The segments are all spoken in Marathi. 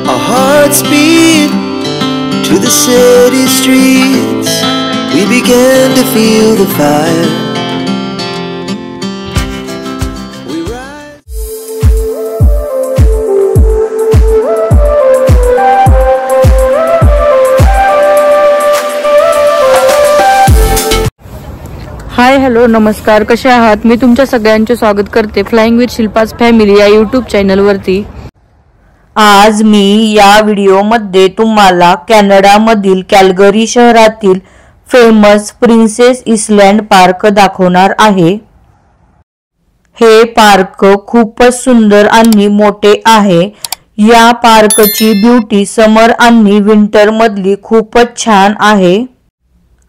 Our hearts beat to the city streets. We began to feel the fire. Hi hello नमस्कार, कसे आहात? मी तुमच्या सगळ्यांचे स्वागत करते फ्लाइंग विथ शिल्पाज फॅमिली या यूट्यूब चॅनल वरती। आज मी या व्हिडिओमध्ये तुम्हाला कॅनडा मधील कॅल्गरी शहरातील फेमस प्रिन्सेस आयलँड पार्क दाखवणार आहे। हे पार्क खूपच सुंदर आणि मोठे आहे। या पार्कची ब्युटी समर आणि विंटर मधली खूपच छान आहे।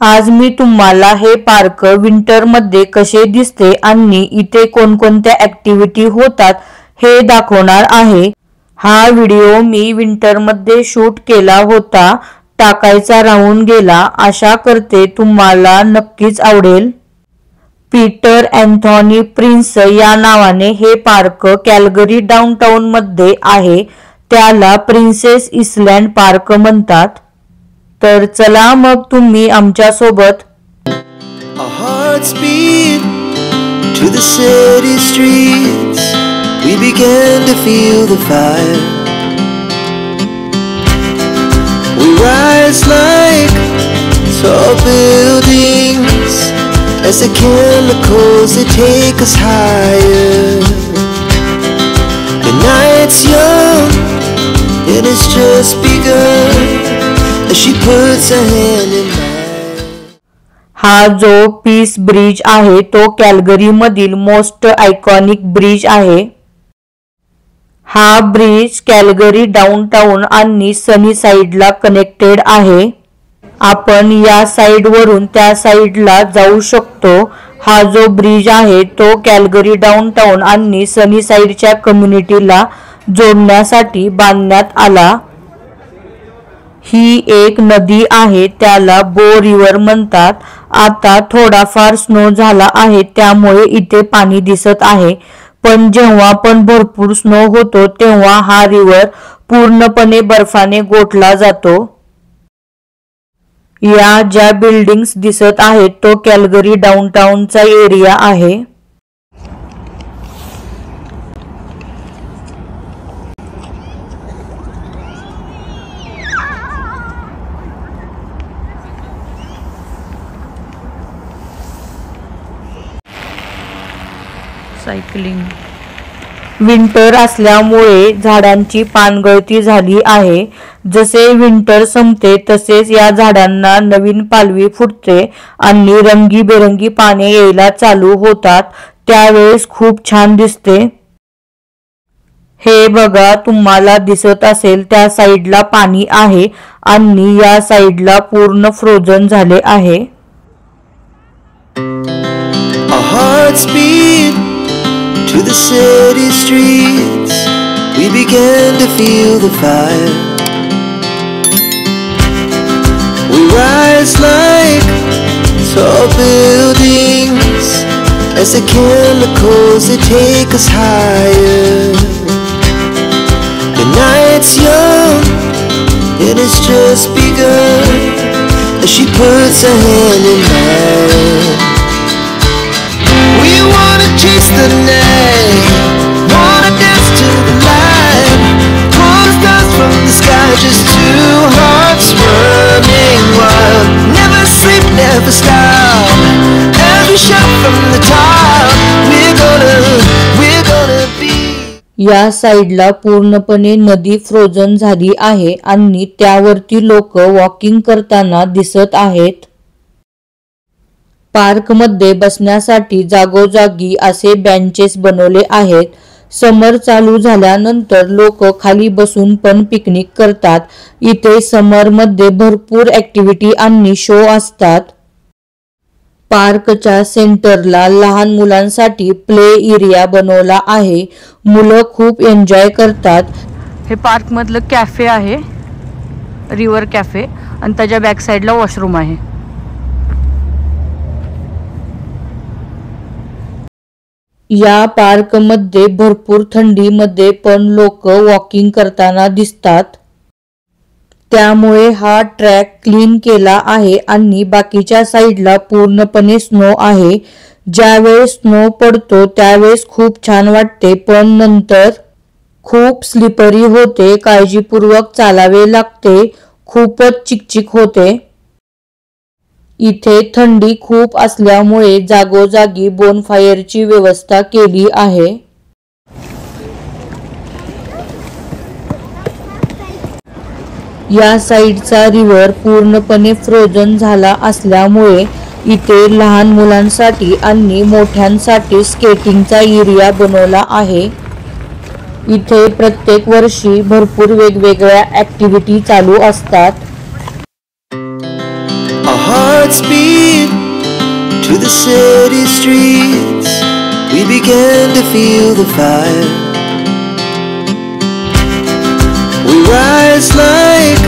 आज मी तुम्हाला हे पार्क विंटर मध्ये कसे दिसते आणि इथे कोणकोणत्या ऍक्टिव्हिटी होतात हे दाखवणार आहे। हा व्हिडिओ मी विंटर मध्ये शूट केला होता, टाकायचा राहून गेला। आशा करते तुम्हाला नक्कीच आवडेल। पीटर अँथोनी प्रिन्स या नावाने हे पार्क कॅल्गरी डाउनटाउन मध्ये आहे। त्याला प्रिन्सेस आयलँड पार्क म्हणतात। तर चला मग तुम्ही आमच्या सोबत। Our hearts beat to the city streets. We began to feel the fire. We rise like tall buildings as the chemicals they take us higher. The night's young and it's just begun as she puts her hand in mine. हा जो पीस ब्रिज आहे तो कॅल्गरी मधील मोस्ट आयकॉनिक ब्रिज आहे। हा ब्रिज कॅल्गरी डाउनटाउन आणि सनी साइडला कनेक्टेड आहे। आपण या साइड वरून त्या साइडला जाऊ शकतो। हा जो ब्रिज आहे तो कॅल्गरी डाउनटाउन आणि सनी साइडच्या कम्युनिटीला जोडण्यासाठी बांधण्यात आला। ही एक नदी आहे, त्याला बो रिव्हर म्हणतात। आता थोडाफार स्नो झाला आहे त्यामुळे इथे पाणी दिसत आहे, पण जेव्हा पण भरपूर स्नो होतो तेव्हा हा रिव्हर पूर्णपणे बर्फाने गोठला जातो। या ज्या बिल्डिंग्स दिसत आहेत तो कॅल्गरी डाउनटाउनचा एरिया आहे। सायकलिंग विंटर असल्यामुळे झाडांची पानगळती झाली आहे। जसे विंटर संपते तसेच या झाडांना नवीन पालवी फुटते आणि रंगीबेरंगी पाने यायला चालू होतात, त्यावेळेस खूप छान दिसते। हे बघा, तुम्हाला दिसत असेल त्या साइडला पाणी आहे आणि या साइडला पूर्ण फ्रोझन झाले आहे। Our hearts beat to the city streets. We began to feel the fire. We rise like tall buildings as the chemicals they take us higher. The night's young and it's just begun as she puts her hand in mine. We wanna chase the night, wanna dance to the light, pull the stars from the sky, just two hearts running wild. Never sleep, never stop, as we shout from the top. We're gonna be. या साइडला पूर्णपणे नदी फ्रोझन झाली आहे आणि त्यावरती लोक वॉकिंग करताना दिसत आहेत। पार्क मध्ये बसण्यासाठी जागोजागी असे बेंचेस बनवले आहेत। समर चालू झाल्यानंतर लोक खाली बसून पण पिकनिक करतात। इथे समर मध्ये भरपूर ऍक्टिव्हिटी आणि शो असतात। पार्कच्या सेंटरला लहान मुलांसाठी प्ले एरिया बनवला आहे। मुलं खूप एन्जॉय करतात। हे पार्क मधलं कॅफे आहे, रिव्हर कॅफे, आणि त्याच्या बॅक साइडला वॉशरूम आहे। या पार्क मध्ये भरपूर थंडीमध्ये पण लोक वॉकिंग करताना दिसतात। त्यामुळे हा ट्रॅक क्लीन केला आहे आणि बाकीच्या साईडला पूर्णपणे स्नो आहे। ज्यावेळेस स्नो पडतो त्यावेळेस खूप छान वाटते, पण नंतर खूप स्लिपरी होते, काळजीपूर्वक चालावे लागते, खूपच चिकचिक होते। इथे थंडी खूप असल्यामुळे जागोजागी बोनफायरची व्यवस्था केली आहे। या साईडचा रिव्हर पूर्णपणे फ्रोझन झाला असल्यामुळे इथे लहान मुलांसाठी आणि मोठ्यांसाठी स्केटिंगचा एरिया बनवला आहे। इथे प्रत्येक वर्षी भरपूर वेगवेगळ्या ऍक्टिव्हिटी चालू असतात। Our hearts beat to the city streets. We began to feel the fire. We rise like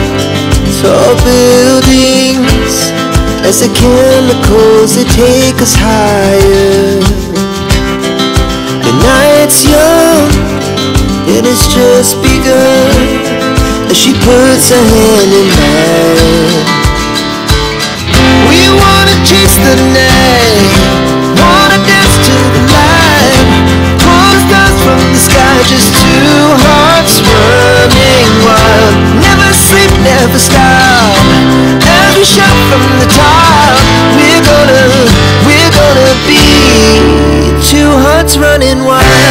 tall buildings as the chemicals they take us higher. The night's young and it's just begun as she puts her hand in mine. We wanna chase the night, wanna dance to the light, pull stars from the sky, just two hearts running wild. Never sleep, never stop, every shot from the top. We're gonna be two hearts running wild.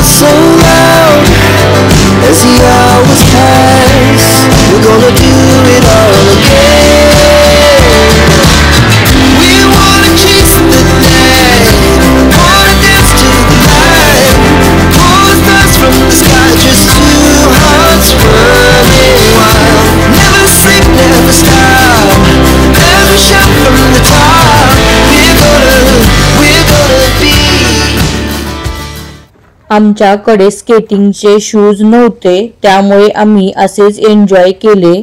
So loud as the hours pass, we're gonna do it all again. We wanna chase the night, wanna dance to the light, pull the stars from the sky, just two hearts running wild. Never sleep, never stop, every shot from the top. We're gonna be. आमच्याकडे स्केटिंगचे शूज नव्हते, त्यामुळे आम्ही असेच एन्जॉय केले।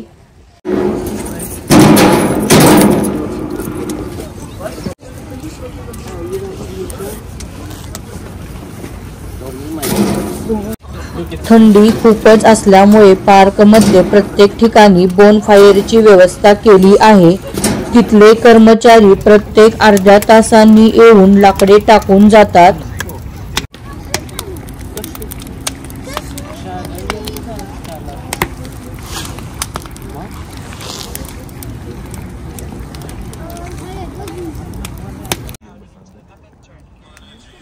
थंडी खूपच असल्यामुळे पार्कमध्ये प्रत्येक ठिकाणी बोनफायरची व्यवस्था केली आहे। तिथले कर्मचारी प्रत्येक अर्ध्या तासांनी येऊन लाकडे टाकून जातात।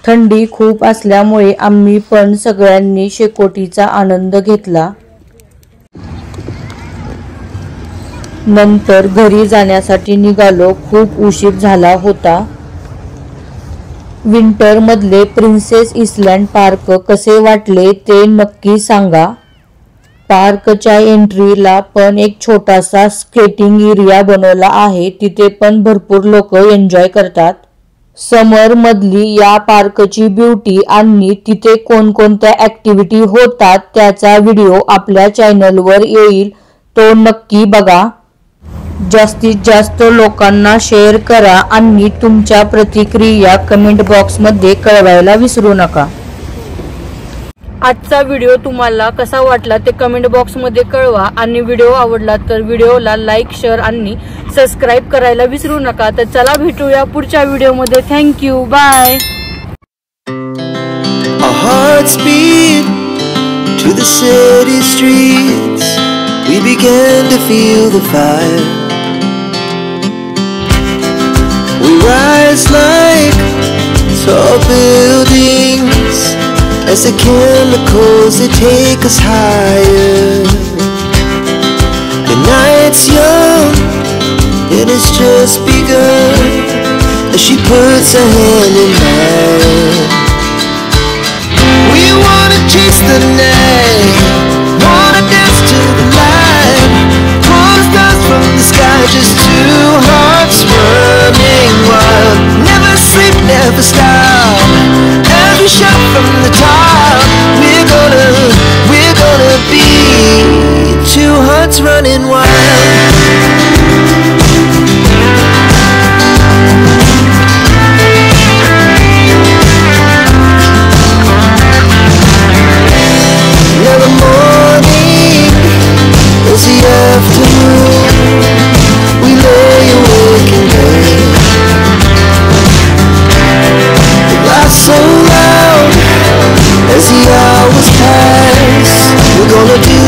थंडी खूप असल्यामुळे आम्ही पण सगळ्यांनी शेकोटीचा आनंद घेतला। नंतर घरी जाण्यासाठी निघालो, खूप उशीर झाला होता। विंटर मधले प्रिन्सेस आयलँड पार्क कसे वाटले ते नक्की सांगा। पार्कच्या एंट्रीला पण एक छोटासा स्केटिंग एरिया बनवला आहे, तिथे पण भरपूर लोक एन्जॉय करतात। समर मधली या पार्कची ब्युटी आणि तिथे कोणकोणत्या ऍक्टिव्हिटी होतात त्याचा व्हिडिओ आपल्या चॅनलवर येईल, तो नक्की बघा। जास्तीत जास्त लोकांना शेअर करा आणि तुमच्या प्रतिक्रिया कमेंट बॉक्स मध्ये कळवायला विसरू नका। आजचा व्हिडिओ तुम्हाला कसा वाटला ते कमेंट बॉक्स मध्ये कळवा आणि व्हिडिओ आवडला तर व्हिडिओला लाईक, शेअर आणि सबस्क्राइब करायला विसरू नका। तर चला भेटूया पुढच्या व्हिडिओ मध्ये। Thank you, bye. Our hearts beat to the city streets. We began to feel the fire. We rise like tall buildings as the chemicals they take us higher. The night's young and it's just begun as she puts her hand in mine. We wanna chase the night, wanna dance to the light, pull stars from the sky, just two hearts running wild. Never sleep, never stop, every shot from hearts running wild. Now the morning is the afternoon. We lay awake in bed. We laugh so loud as the hours pass. We're gonna do